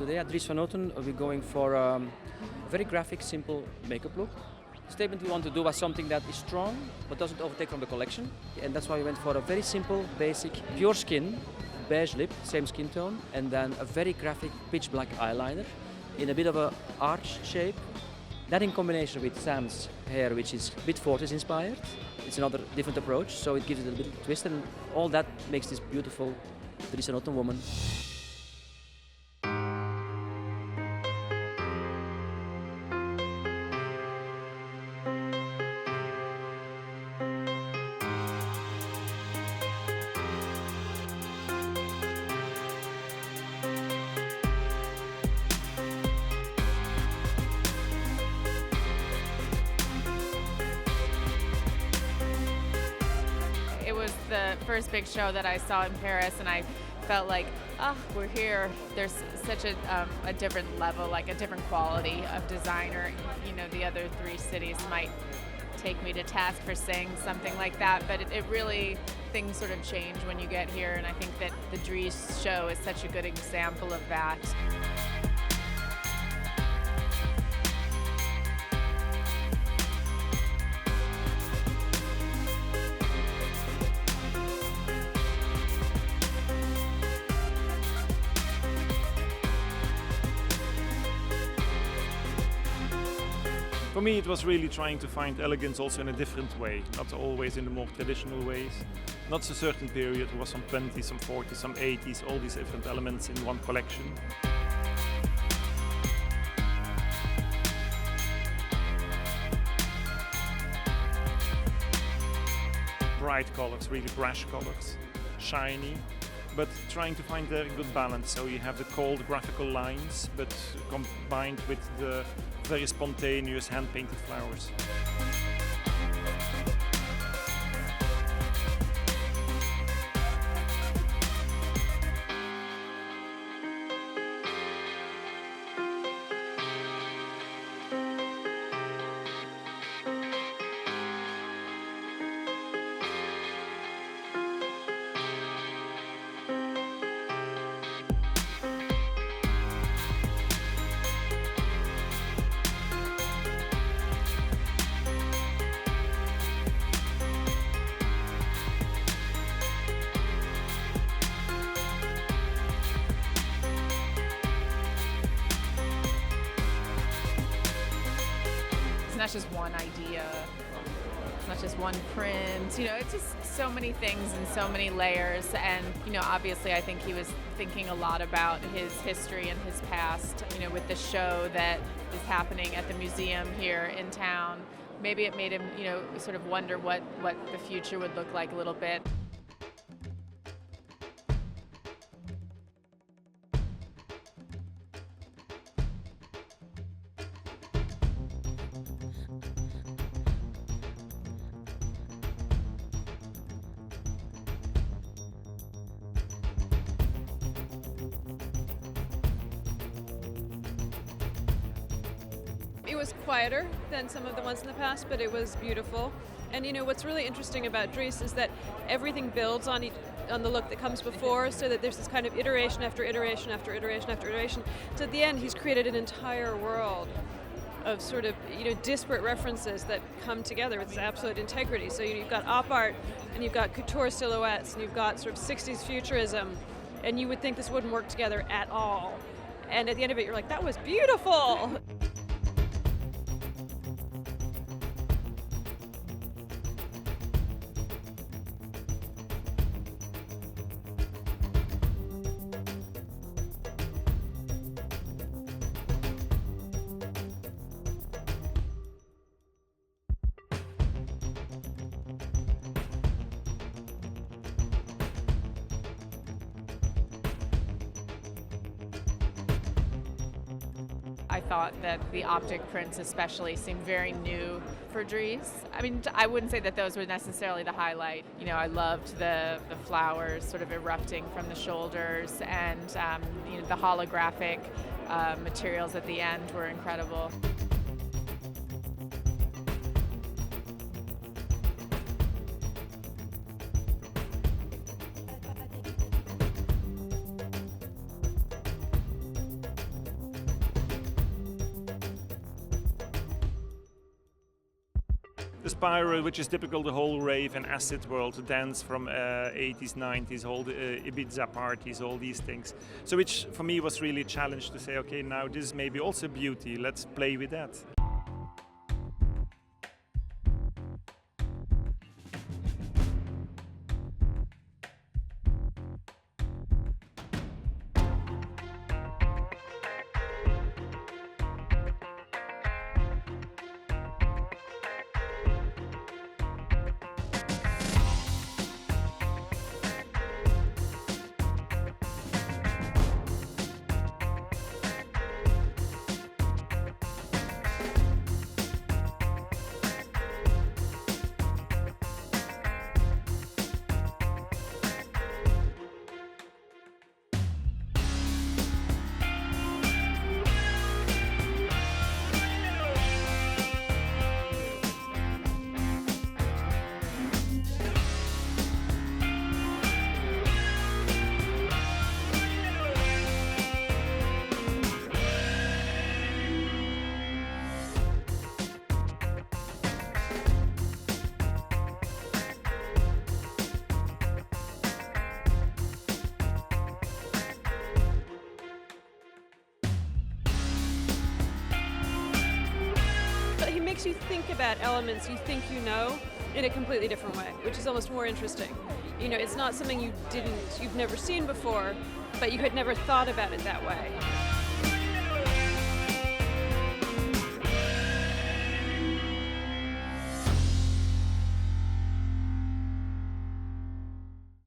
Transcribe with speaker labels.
Speaker 1: today at Dries Van Noten we're going for a very graphic, simple makeup look. The statement we want to do was something that is strong but doesn't overtake from the collection, and that's why we went for a very simple, basic, pure skin, beige lip, same skin tone, and then a very graphic pitch black eyeliner in a bit of a arch shape. That in combination with Sam's hair, which is a bit 40s inspired, it's another different approach, so it gives it a little twist, and all that makes this beautiful Dries Van Noten woman.
Speaker 2: It was the first big show that I saw in Paris, and I felt like, we're here. There's such a different level, like a different quality of designer. You know, the other three cities might take me to task for saying something like that, but it really, things sort of change when you get here, and I think that the Dries show is such a good example of that.
Speaker 3: For me, it was really trying to find elegance also in a different way, not always in the more traditional ways. Not a certain period, it was some 20s, some 40s, some 80s, all these different elements in one collection. Bright colors, really brash colors, shiny, but trying to find a good balance. So you have the cold graphical lines, but combined with the very spontaneous hand-painted flowers.
Speaker 2: It's not just one idea, it's not just one print, you know, it's just so many things and so many layers, and, you know, obviously I think he was thinking a lot about his history and his past, you know, with the show that is happening at the museum here in town. Maybe it made him, you know, sort of wonder what the future would look like a little bit.
Speaker 4: It was quieter than some of the ones in the past, but it was beautiful. And you know what's really interesting about Dries is that everything builds on the look that comes before, so that there's this kind of iteration after iteration after iteration after iteration. So at the end, he's created an entire world of sort of, you know, disparate references that come together with this absolute integrity. So you've got op art, and you've got couture silhouettes, and you've got sort of 60s futurism, and you would think this wouldn't work together at all. And at the end of it, you're like, that was beautiful!
Speaker 2: I thought that the optic prints especially seemed very new for Dries. I mean, I wouldn't say that those were necessarily the highlight. You know, I loved the flowers sort of erupting from the shoulders, and you know, the holographic materials at the end were incredible.
Speaker 3: the spiral, which is typical the whole rave and acid world, to dance from 80s, 90s, all the Ibiza parties, all these things. So which for me was really a challenge to say, okay, now this is maybe also beauty, let's play with that.
Speaker 4: Makes you think about elements you think you know in a completely different way, which is almost more interesting. You know, it's not something you've never seen before, but you had never thought about it that way.